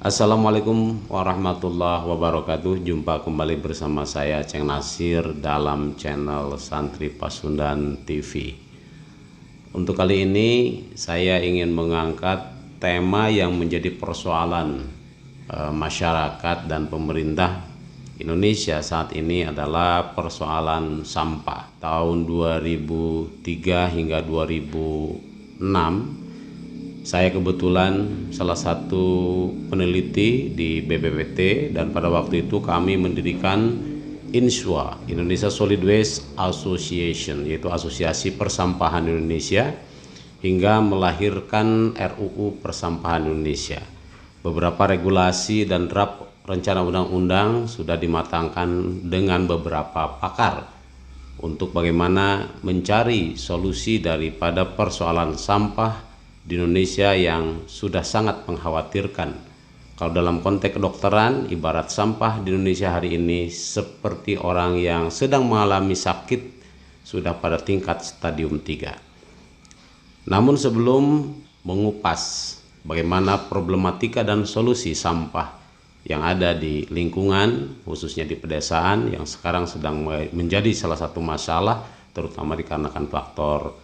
Assalamualaikum warahmatullahi wabarakatuh. Jumpa kembali bersama saya Ceng Nasir dalam channel Santri Pasundan TV. Untuk kali ini saya ingin mengangkat tema yang menjadi persoalan masyarakat dan pemerintah Indonesia saat ini adalah persoalan sampah. Tahun 2003 hingga 2006 saya kebetulan salah satu peneliti di BPPT, dan pada waktu itu kami mendirikan INSWA, Indonesia Solid Waste Association, yaitu Asosiasi Persampahan Indonesia, hingga melahirkan RUU Persampahan Indonesia. Beberapa regulasi dan draft rencana undang-undang sudah dimatangkan dengan beberapa pakar untuk bagaimana mencari solusi daripada persoalan sampah di Indonesia yang sudah sangat mengkhawatirkan. Kalau dalam konteks kedokteran, ibarat sampah di Indonesia hari ini seperti orang yang sedang mengalami sakit sudah pada tingkat stadium 3. Namun sebelum mengupas bagaimana problematika dan solusi sampah yang ada di lingkungan, khususnya di pedesaan yang sekarang sedang menjadi salah satu masalah, terutama dikarenakan faktor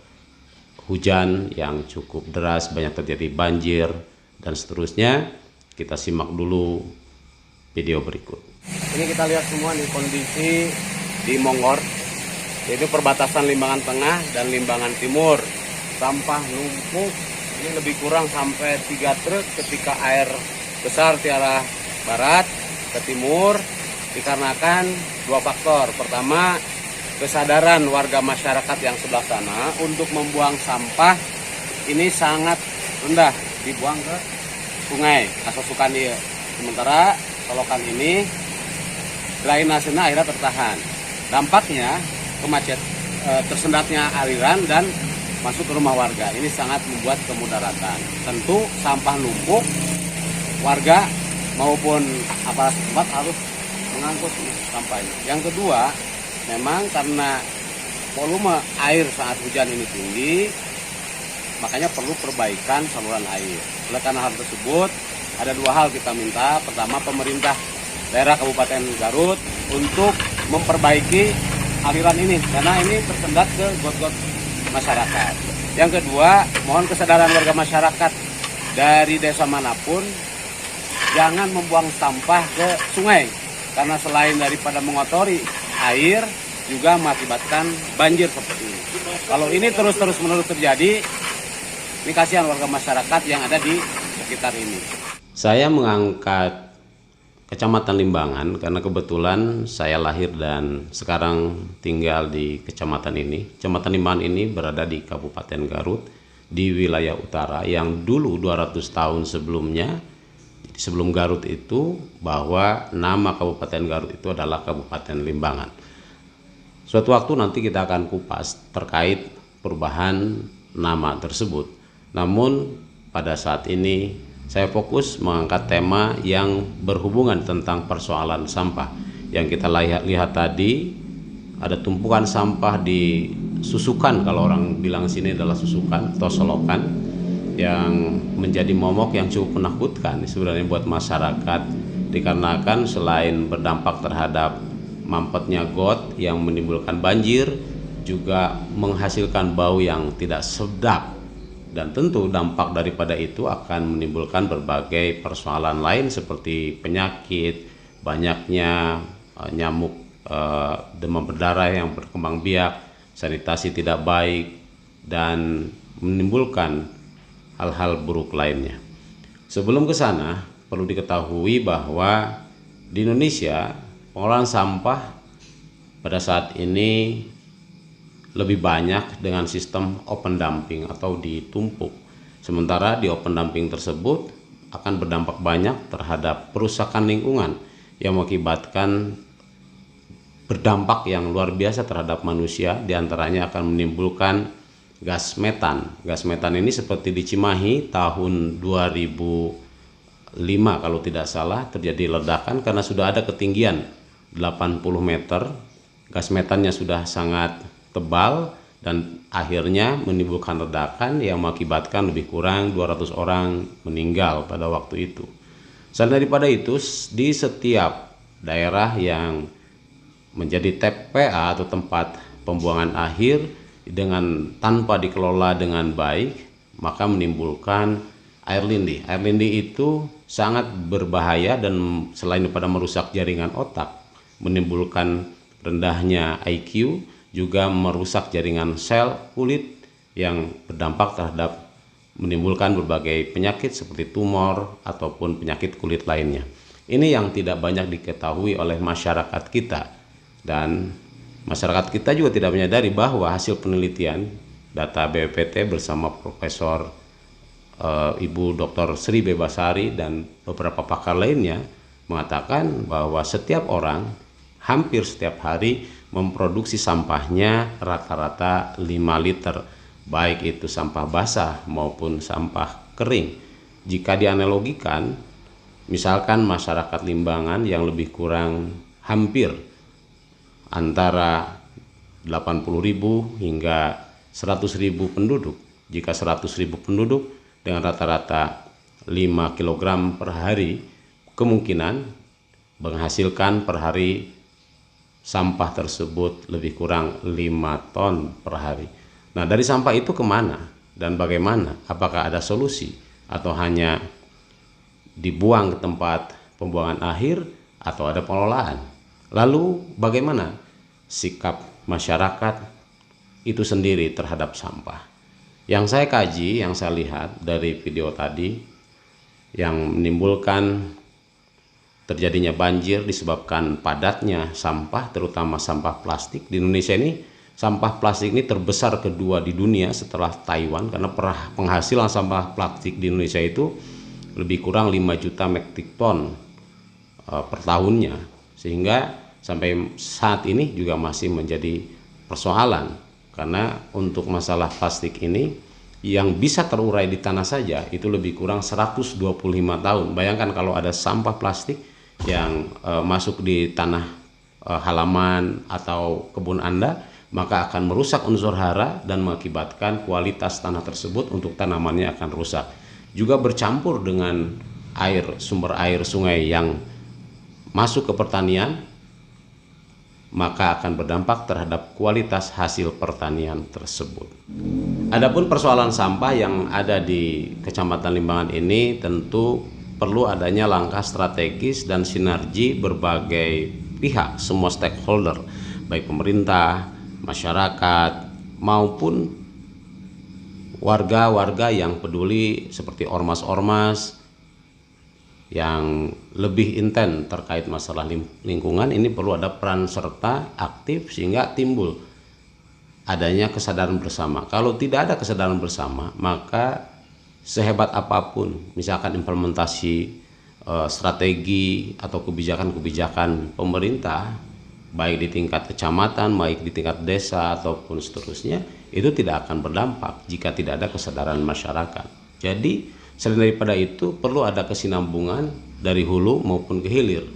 hujan yang cukup deras, banyak terjadi banjir dan seterusnya. Kita simak dulu video berikut. Ini kita lihat semua nih kondisi di Monggor, yaitu perbatasan Limbangan Tengah dan Limbangan Timur. Sampah numpuk, ini lebih kurang sampai 3 truk ketika air besar di arah barat ke timur, dikarenakan 2 faktor. Pertama, kesadaran warga masyarakat yang sebelah sana untuk membuang sampah ini sangat rendah, dibuang ke sungai atau Sukani. Sementara solokan ini drainasenya akhirnya tertahan. Dampaknya tersendatnya aliran dan masuk ke rumah warga. Ini sangat membuat kemudaratan. Tentu sampah numpuk, warga maupun aparat setempat harus mengangkut sampah ini. Yang kedua, memang karena volume air saat hujan ini tinggi, makanya perlu perbaikan saluran air. Oleh karena hal tersebut, ada 2 hal kita minta. Pertama, pemerintah daerah Kabupaten Garut untuk memperbaiki aliran ini, karena ini tersendat ke got-got masyarakat. Yang kedua, mohon kesadaran warga masyarakat dari desa manapun, jangan membuang sampah ke sungai, karena selain daripada mengotori air, juga mengakibatkan banjir seperti ini. Kalau ini terus-menerus terjadi, ini kasihan warga masyarakat yang ada di sekitar ini. Saya mengangkat Kecamatan Limbangan karena kebetulan saya lahir dan sekarang tinggal di kecamatan ini. Kecamatan Limbangan ini berada di Kabupaten Garut, di wilayah utara, yang dulu 200 tahun sebelumnya, sebelum Garut itu, bahwa nama Kabupaten Garut itu adalah Kabupaten Limbangan. Suatu waktu nanti kita akan kupas terkait perubahan nama tersebut. Namun pada saat ini saya fokus mengangkat tema yang berhubungan tentang persoalan sampah. Yang kita lihat tadi, ada tumpukan sampah di susukan, kalau orang bilang sini adalah susukan atau solokan, yang menjadi momok yang cukup menakutkan sebenarnya buat masyarakat, dikarenakan selain berdampak terhadap mampetnya got yang menimbulkan banjir, juga menghasilkan bau yang tidak sedap, dan tentu dampak daripada itu akan menimbulkan berbagai persoalan lain seperti penyakit, banyaknya nyamuk demam berdarah yang berkembang biak, sanitasi tidak baik, dan menimbulkan hal-hal buruk lainnya. Sebelum ke sana, perlu diketahui bahwa di Indonesia pengolahan sampah pada saat ini lebih banyak dengan sistem open dumping atau ditumpuk. Sementara di open dumping tersebut akan berdampak banyak terhadap perusakan lingkungan yang mengakibatkan berdampak yang luar biasa terhadap manusia, diantaranya akan menimbulkan gas metan. Gas metan ini seperti di Cimahi tahun 2005 kalau tidak salah terjadi ledakan karena sudah ada ketinggian 80 meter. Gas metannya sudah sangat tebal dan akhirnya menimbulkan ledakan yang mengakibatkan lebih kurang 200 orang meninggal pada waktu itu. Selain daripada itu, di setiap daerah yang menjadi TPA atau tempat pembuangan akhir dengan tanpa dikelola dengan baik, maka menimbulkan air lindi. Air lindi itu sangat berbahaya dan selain daripada merusak jaringan otak, menimbulkan rendahnya IQ, juga merusak jaringan sel kulit yang berdampak terhadap menimbulkan berbagai penyakit seperti tumor ataupun penyakit kulit lainnya. Ini yang tidak banyak diketahui oleh masyarakat kita, dan masyarakat kita juga tidak menyadari bahwa hasil penelitian data BPPT bersama Profesor Ibu Dr. Sri Bebasari dan beberapa pakar lainnya mengatakan bahwa setiap orang hampir setiap hari memproduksi sampahnya rata-rata 5 liter, baik itu sampah basah maupun sampah kering. Jika dianalogikan, misalkan masyarakat Limbangan yang lebih kurang hampir antara 80.000 hingga 100.000 penduduk. Jika 100.000 penduduk dengan rata-rata 5 kg per hari, kemungkinan menghasilkan per hari sampah tersebut lebih kurang 5 ton per hari. Nah, dari sampah itu kemana dan bagaimana? Apakah ada solusi atau hanya dibuang ke tempat pembuangan akhir atau ada pengelolaan? Lalu bagaimana sikap masyarakat itu sendiri terhadap sampah? Yang saya kaji, yang saya lihat dari video tadi, yang menimbulkan terjadinya banjir disebabkan padatnya sampah, terutama sampah plastik. Di Indonesia ini sampah plastik ini terbesar kedua di dunia setelah Taiwan, karena penghasilan sampah plastik di Indonesia itu lebih kurang 5 juta metrik ton per tahunnya, sehingga sampai saat ini juga masih menjadi persoalan, karena untuk masalah plastik ini yang bisa terurai di tanah saja itu lebih kurang 125 tahun. Bayangkan kalau ada sampah plastik yang masuk di tanah halaman atau kebun Anda, maka akan merusak unsur hara dan mengakibatkan kualitas tanah tersebut untuk tanamannya akan rusak. Juga bercampur dengan air, sumber air sungai yang masuk ke pertanian, maka akan berdampak terhadap kualitas hasil pertanian tersebut. Adapun persoalan sampah yang ada di Kecamatan Limbangan ini tentu perlu adanya langkah strategis dan sinergi berbagai pihak, semua stakeholder, baik pemerintah, masyarakat maupun warga-warga yang peduli seperti ormas-ormas yang lebih intens terkait masalah lingkungan. Ini perlu ada peran serta aktif sehingga timbul adanya kesadaran bersama. Kalau tidak ada kesadaran bersama, maka sehebat apapun misalkan implementasi strategi atau kebijakan-kebijakan pemerintah, baik di tingkat kecamatan, baik di tingkat desa ataupun seterusnya, itu tidak akan berdampak jika tidak ada kesadaran masyarakat. Jadi selain daripada itu perlu ada kesinambungan dari hulu maupun ke hilir.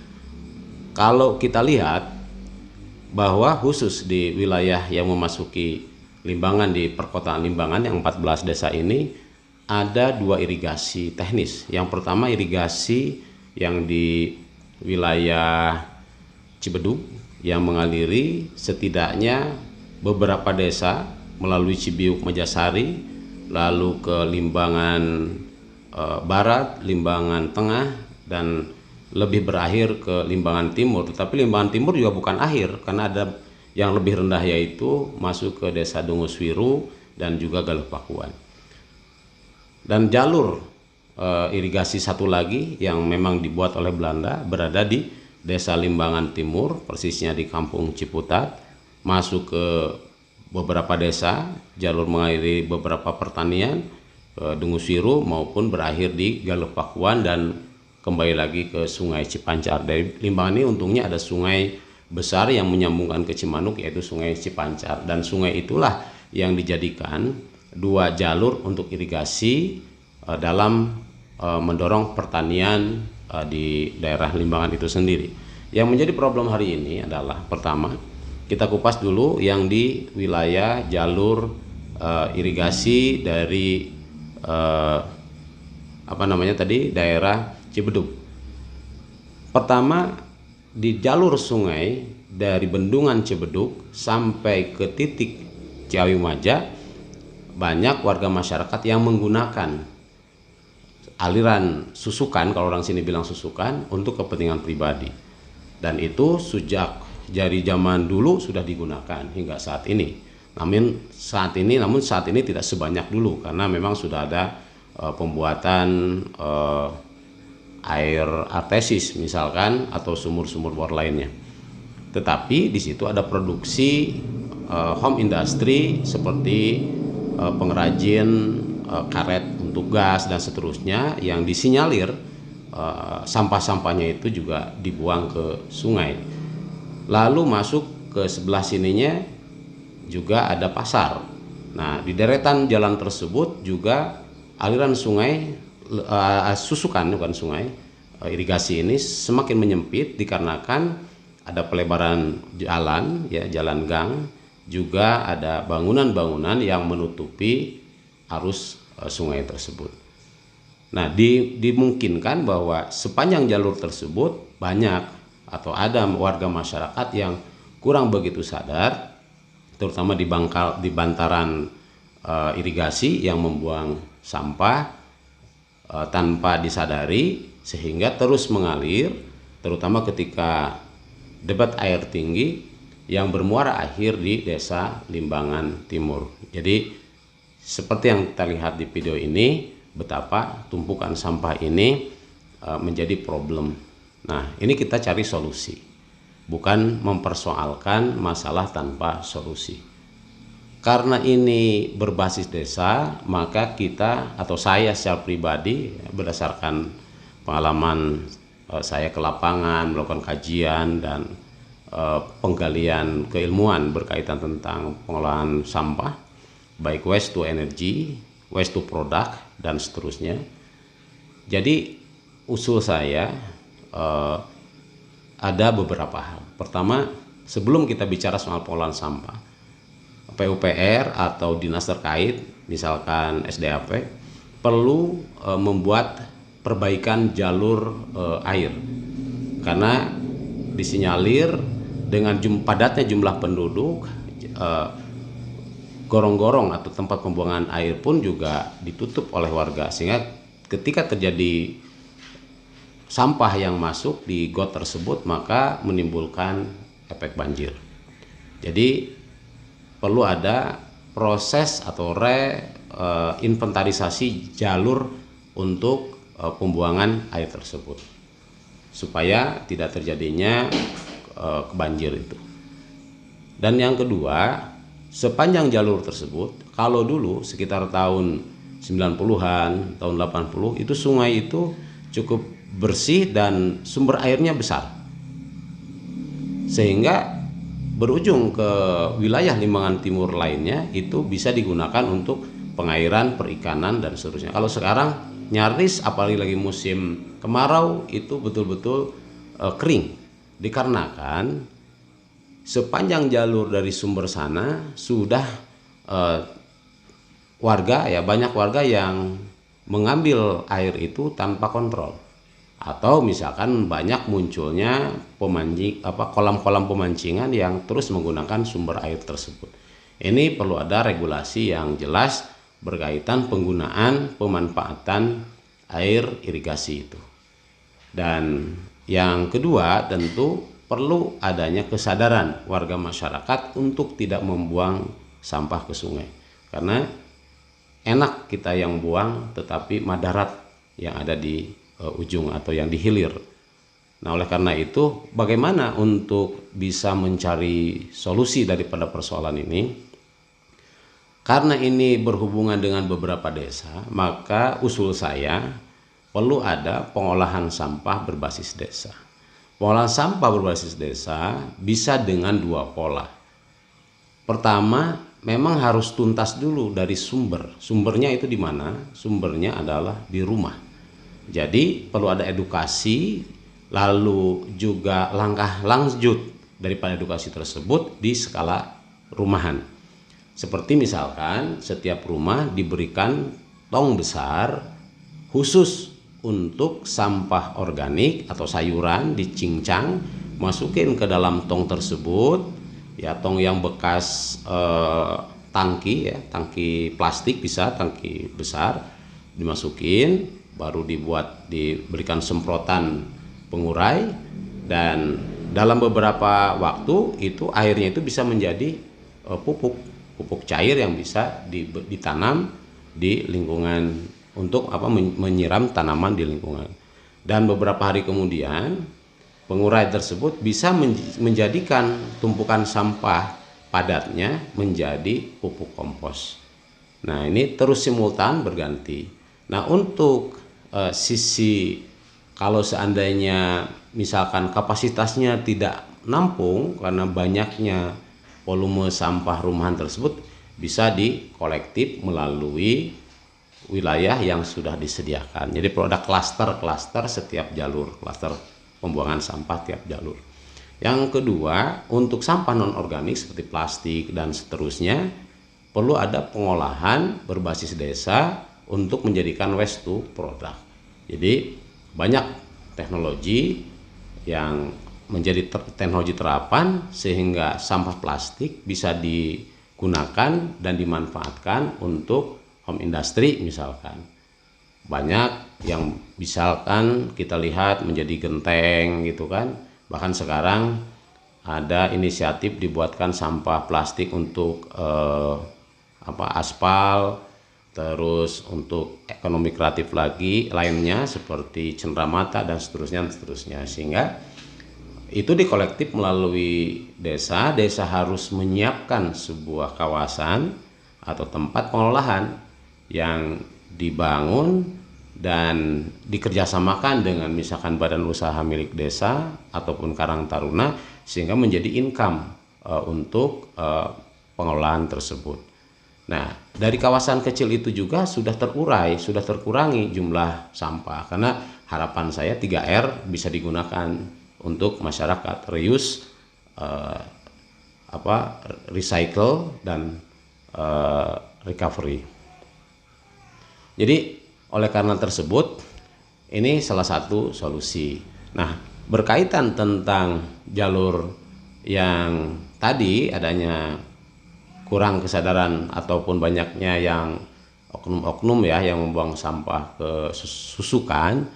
Kalau kita lihat bahwa khusus di wilayah yang memasuki Limbangan, di perkotaan Limbangan yang 14 desa ini ada 2 irigasi teknis. Yang pertama irigasi yang di wilayah Cibedug yang mengaliri setidaknya beberapa desa melalui Cibiuk Mejasari, lalu ke Limbangan Barat, Limbangan Tengah, dan lebih berakhir ke Limbangan Timur. Tetapi Limbangan Timur juga bukan akhir, karena ada yang lebih rendah, yaitu masuk ke desa Dunguswiru dan juga Galuh Pakuan. Dan jalur irigasi satu lagi yang memang dibuat oleh Belanda berada di Desa Limbangan Timur, persisnya di Kampung Ciputat, masuk ke beberapa desa, jalur mengairi beberapa pertanian, ke Dunguswiru maupun berakhir di Galuh Pakuan dan kembali lagi ke Sungai Cipancar. Dari Limbangan ini untungnya ada sungai besar yang menyambungkan ke Cimanuk, yaitu Sungai Cipancar, dan sungai itulah yang dijadikan 2 jalur untuk irigasi dalam mendorong pertanian di daerah Limbangan itu sendiri. Yang menjadi problem hari ini adalah, pertama, kita kupas dulu yang di wilayah jalur irigasi dari daerah Cibedug. Pertama, di jalur sungai dari Bendungan Cibeduk sampai ke titik Ciawi Maja, banyak warga masyarakat yang menggunakan aliran susukan, kalau orang sini bilang susukan, untuk kepentingan pribadi. Dan itu sejak dari zaman dulu sudah digunakan hingga saat ini. Namun saat ini tidak sebanyak dulu, karena memang sudah ada pembuatan air artesis misalkan, atau sumur-sumur bor lainnya. Tetapi di situ ada produksi home industry seperti pengrajin karet untuk gas dan seterusnya, yang disinyalir sampah-sampahnya itu juga dibuang ke sungai. Lalu masuk ke sebelah sininya juga ada pasar. Nah, di deretan jalan tersebut juga aliran sungai, susukan bukan sungai, irigasi ini semakin menyempit dikarenakan ada pelebaran jalan, ya, jalan gang, juga ada bangunan-bangunan yang menutupi arus sungai tersebut. Nah, dimungkinkan bahwa sepanjang jalur tersebut banyak atau ada warga masyarakat yang kurang begitu sadar, terutama di bantaran irigasi yang membuang sampah tanpa disadari, sehingga terus mengalir, terutama ketika debit air tinggi yang bermuara akhir di Desa Limbangan Timur. Jadi seperti yang kita lihat di video ini, betapa tumpukan sampah ini menjadi problem. Nah, ini kita cari solusi, bukan mempersoalkan masalah tanpa solusi. Karena ini berbasis desa, maka kita atau saya secara pribadi, berdasarkan pengalaman saya ke lapangan, melakukan kajian dan penggalian keilmuan berkaitan tentang pengolahan sampah, baik waste to energy, waste to product, dan seterusnya. Jadi usul saya ada beberapa hal. Pertama, sebelum kita bicara soal pengolahan sampah, PUPR atau dinas terkait, misalkan SDAP, perlu membuat perbaikan jalur air, karena disinyalir dengan padatnya jumlah penduduk, gorong-gorong atau tempat pembuangan air pun juga ditutup oleh warga, sehingga ketika terjadi sampah yang masuk di got tersebut maka menimbulkan efek banjir. Jadi perlu ada proses atau inventarisasi jalur untuk pembuangan air tersebut, supaya tidak terjadinya banjir itu. Dan yang kedua, sepanjang jalur tersebut, kalau dulu sekitar tahun 90-an, tahun 80, itu sungai itu cukup bersih dan sumber airnya besar, sehingga berujung ke wilayah Limbangan Timur lainnya itu bisa digunakan untuk pengairan, perikanan, dan seterusnya. Kalau sekarang nyaris, apalagi lagi musim kemarau, itu betul-betul kering, dikarenakan sepanjang jalur dari sumber sana sudah banyak warga yang mengambil air itu tanpa kontrol, atau misalkan banyak munculnya kolam-kolam pemancingan yang terus menggunakan sumber air tersebut. Ini perlu ada regulasi yang jelas berkaitan penggunaan pemanfaatan air irigasi itu. Dan yang kedua, tentu perlu adanya kesadaran warga masyarakat untuk tidak membuang sampah ke sungai, karena enak kita yang buang tetapi madarat yang ada di ujung atau yang di hilir. Nah, oleh karena itu, bagaimana untuk bisa mencari solusi daripada persoalan ini? Karena ini berhubungan dengan beberapa desa, maka usul saya perlu ada pengolahan sampah berbasis desa. Pengolahan sampah berbasis desa bisa dengan dua pola. Pertama, memang harus tuntas dulu dari sumber. Sumbernya itu di mana? Sumbernya adalah di rumah. Jadi perlu ada edukasi, lalu juga langkah lanjut daripada edukasi tersebut di skala rumahan. Seperti misalkan setiap rumah diberikan tong besar khusus untuk sampah organik atau sayuran dicincang, masukin ke dalam tong tersebut, ya tong yang bekas tangki ya, tangki plastik bisa, tangki besar, dimasukin, baru diberikan semprotan pengurai, dan dalam beberapa waktu itu airnya itu bisa menjadi pupuk cair yang bisa ditanam di lingkungan untuk menyiram tanaman di lingkungan. Dan beberapa hari kemudian pengurai tersebut bisa menjadikan tumpukan sampah padatnya menjadi pupuk kompos. Nah, ini terus simultan berganti. Nah, untuk sisi kalau seandainya misalkan kapasitasnya tidak nampung karena banyaknya volume sampah rumahan tersebut, bisa dikolektif melalui wilayah yang sudah disediakan. Jadi perlu ada klaster setiap jalur, klaster pembuangan sampah tiap jalur. Yang kedua, untuk sampah non-organik seperti plastik dan seterusnya, perlu ada pengolahan berbasis desa untuk menjadikan waste to product. Jadi banyak teknologi yang menjadi teknologi terapan sehingga sampah plastik bisa digunakan dan dimanfaatkan untuk home industry misalkan. Banyak yang misalkan kita lihat menjadi genteng gitu kan. Bahkan sekarang ada inisiatif dibuatkan sampah plastik untuk aspal, terus untuk ekonomi kreatif lagi lainnya seperti cenderamata dan seterusnya. Sehingga itu dikolektif melalui desa harus menyiapkan sebuah kawasan atau tempat pengolahan yang dibangun dan dikerjasamakan dengan misalkan badan usaha milik desa ataupun Karang Taruna sehingga menjadi income untuk pengolahan tersebut. Nah, dari kawasan kecil itu juga sudah terkurangi jumlah sampah karena harapan saya 3R bisa digunakan untuk masyarakat, reuse, recycle dan recovery. Jadi oleh karena tersebut ini salah satu solusi. Nah, berkaitan tentang jalur yang tadi adanya kurang kesadaran ataupun banyaknya yang oknum-oknum ya yang membuang sampah ke susukan.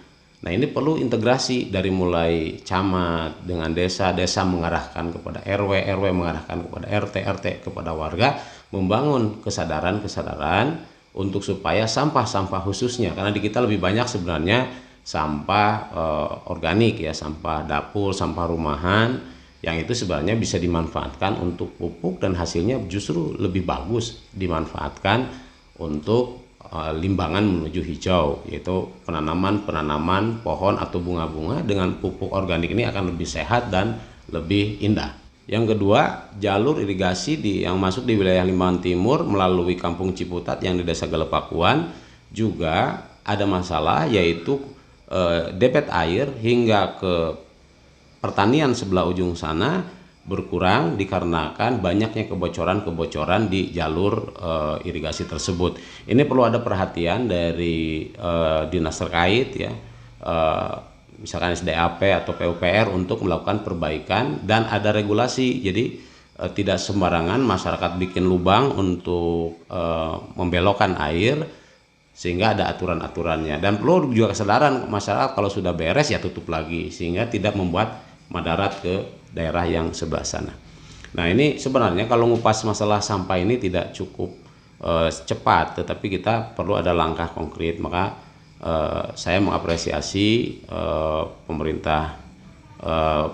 Nah, ini perlu integrasi dari mulai camat dengan desa mengarahkan kepada RW mengarahkan kepada RT kepada warga, membangun kesadaran untuk supaya sampah-sampah khususnya, karena di kita lebih banyak sebenarnya sampah organik ya, sampah dapur, sampah rumahan yang itu sebenarnya bisa dimanfaatkan untuk pupuk dan hasilnya justru lebih bagus dimanfaatkan untuk limbangan menuju hijau, yaitu penanaman pohon atau bunga-bunga dengan pupuk organik ini akan lebih sehat dan lebih indah. Yang kedua, jalur irigasi yang masuk di wilayah Limbangan Timur melalui Kampung Ciputat yang di Desa Gelepakuan juga ada masalah, yaitu debit air hingga ke pertanian sebelah ujung sana berkurang dikarenakan banyaknya kebocoran di jalur irigasi tersebut. Ini perlu ada perhatian dari dinas terkait ya, misalkan SDAP atau PUPR untuk melakukan perbaikan dan ada regulasi. Jadi tidak sembarangan masyarakat bikin lubang untuk membelokkan air, sehingga ada aturan-aturannya. Dan perlu juga kesadaran masyarakat kalau sudah beres ya tutup lagi sehingga tidak membuat madarat ke daerah yang sebelah sana. Nah, ini sebenarnya kalau ngupas masalah sampah ini tidak cukup cepat, tetapi kita perlu ada langkah konkret. Maka saya mengapresiasi pemerintah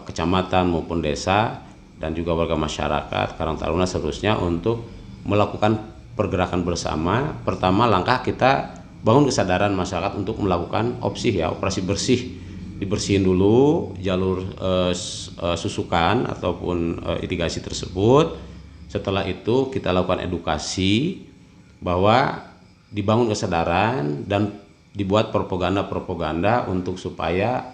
kecamatan maupun desa dan juga warga masyarakat Karang Taruna seterusnya untuk melakukan pergerakan bersama. Pertama, langkah kita bangun kesadaran masyarakat untuk melakukan operasi bersih. Dibersihin dulu jalur susukan ataupun irigasi tersebut. Setelah itu kita lakukan edukasi bahwa dibangun kesadaran dan dibuat propaganda untuk supaya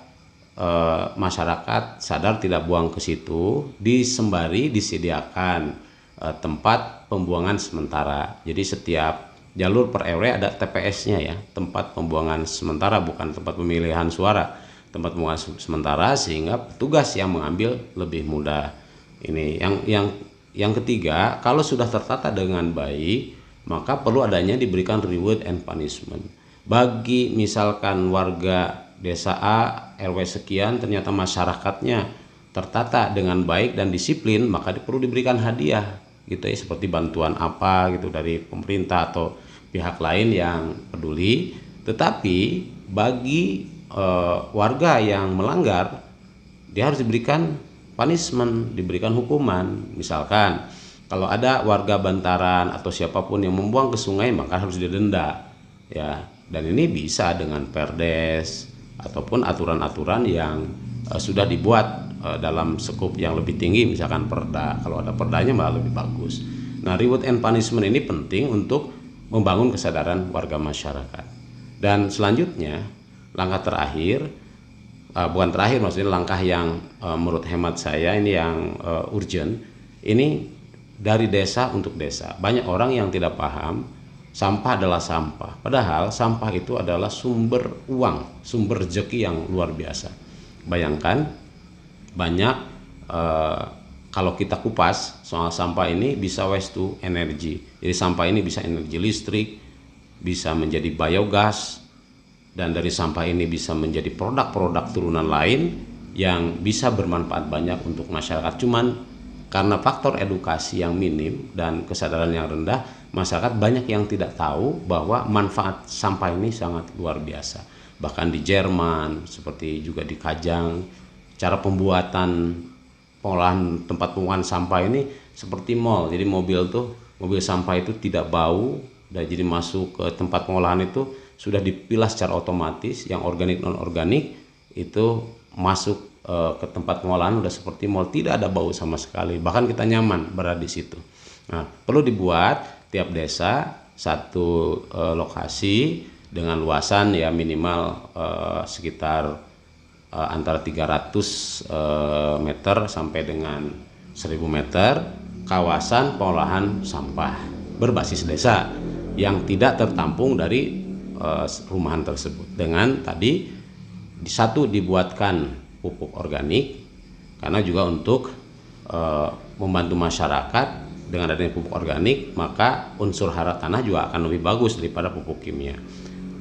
masyarakat sadar tidak buang ke situ, disediakan tempat pembuangan sementara. Jadi setiap jalur per RW ada TPS-nya ya, tempat pembuangan sementara, bukan tempat pemilihan suara, tempat pembuangan sementara, sehingga petugas yang mengambil lebih mudah. Ini yang ketiga, kalau sudah tertata dengan baik, maka perlu adanya diberikan reward and punishment. Bagi misalkan warga desa A RW sekian ternyata masyarakatnya tertata dengan baik dan disiplin, maka perlu diberikan hadiah gitu ya, seperti bantuan apa gitu dari pemerintah atau pihak lain yang peduli. Tetapi bagi warga yang melanggar, dia harus diberikan punishment, diberikan hukuman. Misalkan kalau ada warga bantaran atau siapapun yang membuang ke sungai, maka harus didenda ya. Dan ini bisa dengan perdes ataupun aturan-aturan yang sudah dibuat dalam skup yang lebih tinggi, misalkan perda. Kalau ada perdanya malah lebih bagus. Nah, reward and punishment ini penting untuk membangun kesadaran warga masyarakat. Dan selanjutnya, langkah terakhir, bukan terakhir, maksudnya langkah yang menurut hemat saya ini yang urgent, ini dari desa untuk desa. Banyak orang yang tidak paham sampah adalah sampah, padahal sampah itu adalah sumber uang, sumber rezeki yang luar biasa. Bayangkan banyak kalau kita kupas soal sampah ini, bisa waste to energy. Jadi sampah ini bisa energi listrik, bisa menjadi biogas, dan dari sampah ini bisa menjadi produk-produk turunan lain yang bisa bermanfaat banyak untuk masyarakat. Cuman karena faktor edukasi yang minim dan kesadaran yang rendah, masyarakat banyak yang tidak tahu bahwa manfaat sampah ini sangat luar biasa. Bahkan di Jerman, seperti juga di Kajang, cara pembuatan pengolahan tempat pembuangan sampah ini seperti mall. Jadi mobil sampah itu tidak bau, dan jadi masuk ke tempat pengolahan itu sudah dipilah secara otomatis. Yang organik non organik itu masuk ke tempat pengolahan udah seperti mall, tidak ada bau sama sekali, bahkan kita nyaman berada di situ. Nah, perlu dibuat tiap desa satu lokasi dengan luasan ya minimal sekitar antara 300 meter sampai dengan 1000 meter, kawasan pengolahan sampah berbasis desa yang tidak tertampung dari rumahan tersebut. Dengan tadi satu, dibuatkan pupuk organik, karena juga untuk membantu masyarakat. Dengan adanya pupuk organik, maka unsur hara tanah juga akan lebih bagus daripada pupuk kimia.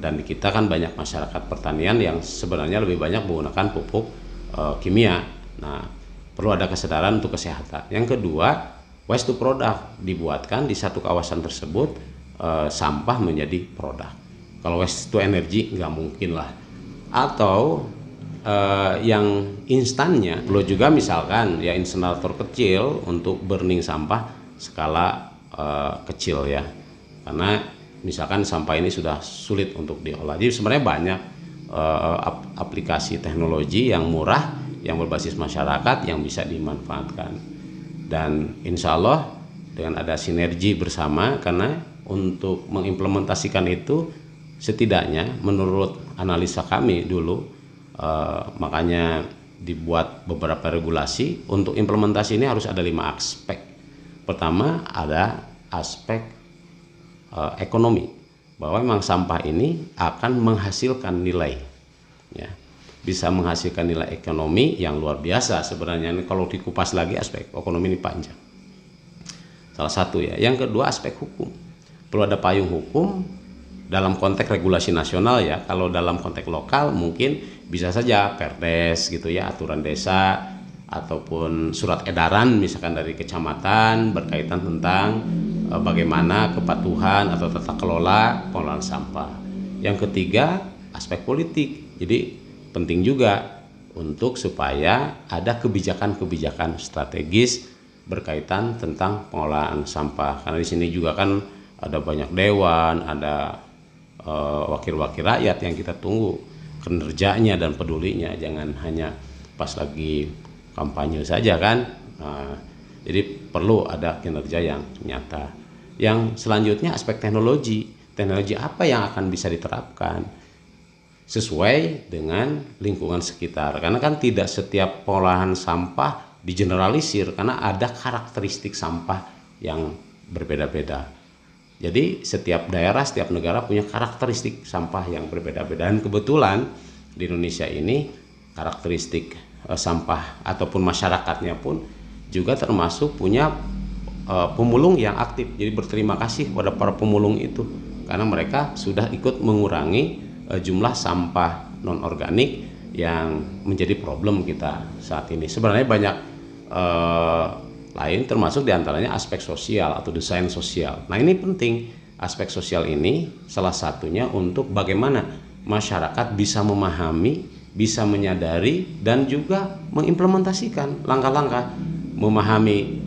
Dan di kita kan banyak masyarakat pertanian yang sebenarnya lebih banyak menggunakan pupuk kimia. Nah, perlu ada kesadaran untuk kesehatan. Yang kedua, waste to product, dibuatkan di satu kawasan tersebut sampah menjadi produk. Kalau waste to energy nggak mungkin lah. Atau yang instannya perlu juga, misalkan ya insenerator kecil untuk burning sampah skala kecil ya, karena misalkan sampah ini sudah sulit untuk diolah. Jadi sebenarnya banyak aplikasi teknologi yang murah yang berbasis masyarakat yang bisa dimanfaatkan. Dan insya Allah dengan ada sinergi bersama, karena untuk mengimplementasikan itu setidaknya menurut analisa kami dulu, makanya dibuat beberapa regulasi. Untuk implementasi ini harus ada 5 aspek. Pertama, ada aspek ekonomi, bahwa memang sampah ini akan menghasilkan nilai ya, bisa menghasilkan nilai ekonomi yang luar biasa. Sebenarnya kalau dikupas lagi aspek ekonomi ini panjang, salah satu ya. Yang kedua, aspek hukum, perlu ada payung hukum dalam konteks regulasi nasional ya. Kalau dalam konteks lokal mungkin bisa saja perdes gitu ya, aturan desa, ataupun surat edaran misalkan dari kecamatan berkaitan tentang bagaimana kepatuhan atau tata kelola pengelolaan sampah. Yang ketiga, aspek politik. Jadi penting juga untuk supaya ada kebijakan-kebijakan strategis berkaitan tentang pengelolaan sampah. Karena di sini juga kan ada banyak dewan, ada wakil-wakil rakyat yang kita tunggu kinerjanya dan pedulinya, jangan hanya pas lagi kampanye saja kan. Jadi perlu ada kinerja yang nyata. Yang selanjutnya, aspek teknologi apa yang akan bisa diterapkan sesuai dengan lingkungan sekitar, karena kan tidak setiap pengolahan sampah digeneralisir, karena ada karakteristik sampah yang berbeda-beda. Jadi setiap daerah, setiap negara punya karakteristik sampah yang berbeda-beda. Dan kebetulan di Indonesia ini karakteristik sampah ataupun masyarakatnya pun juga termasuk punya pemulung yang aktif. Jadi berterima kasih kepada para pemulung itu karena mereka sudah ikut mengurangi jumlah sampah non-organik yang menjadi problem kita saat ini. Sebenarnya banyak lain, termasuk diantaranya aspek sosial atau desain sosial. Nah ini penting, aspek sosial ini salah satunya untuk bagaimana masyarakat bisa memahami, bisa menyadari dan juga mengimplementasikan langkah-langkah, memahami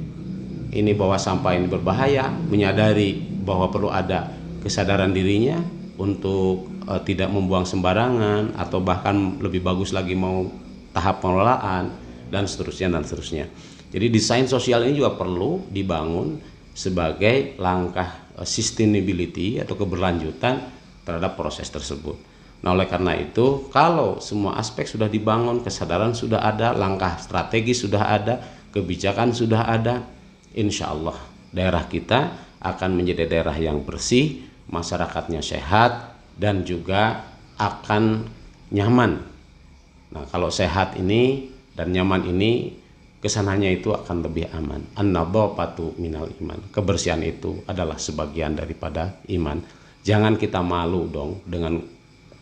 ini bahwa sampah ini berbahaya, menyadari bahwa perlu ada kesadaran dirinya untuk tidak membuang sembarangan, atau bahkan lebih bagus lagi mau tahap pengelolaan dan seterusnya dan seterusnya. Jadi desain sosial ini juga perlu dibangun sebagai langkah sustainability atau keberlanjutan terhadap proses tersebut. Nah oleh karena itu, kalau semua aspek sudah dibangun, kesadaran sudah ada, langkah strategi sudah ada, kebijakan sudah ada, insya Allah daerah kita akan menjadi daerah yang bersih, masyarakatnya sehat, dan juga akan nyaman. Nah kalau sehat ini dan nyaman ini, kesananya itu akan lebih aman. An-nadhafatu minal iman. Kebersihan itu adalah sebagian daripada iman. Jangan kita malu dong dengan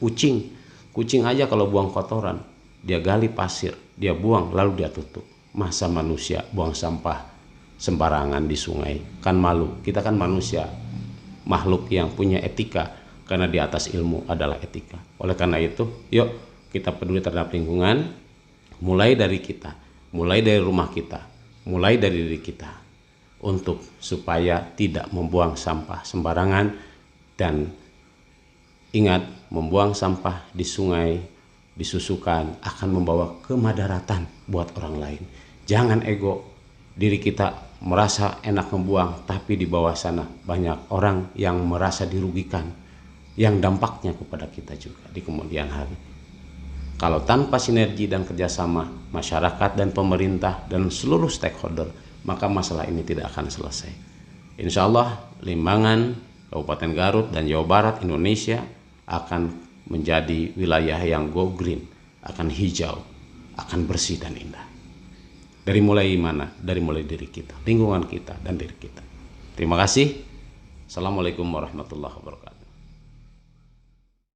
kucing. Kucing aja kalau buang kotoran, dia gali pasir, dia buang lalu dia tutup. Masa manusia buang sampah sembarangan di sungai? Kan malu. Kita kan manusia, makhluk yang punya etika, karena di atas ilmu adalah etika. Oleh karena itu, yuk kita peduli terhadap lingkungan, mulai dari kita. Mulai dari rumah kita, mulai dari diri kita, untuk supaya tidak membuang sampah sembarangan. Dan ingat, membuang sampah di sungai, disusukan, akan membawa kemadaratan buat orang lain. Jangan ego, diri kita merasa enak membuang, tapi di bawah sana banyak orang yang merasa dirugikan, yang dampaknya kepada kita juga di kemudian hari. Kalau tanpa sinergi dan kerjasama masyarakat dan pemerintah dan seluruh stakeholder, maka masalah ini tidak akan selesai. Insya Allah Limbangan, Kabupaten Garut, dan Jawa Barat Indonesia akan menjadi wilayah yang go green, akan hijau, akan bersih dan indah. Dari mulai mana? Dari mulai diri kita, lingkungan kita, dan diri kita. Terima kasih. Assalamualaikum warahmatullahi wabarakatuh.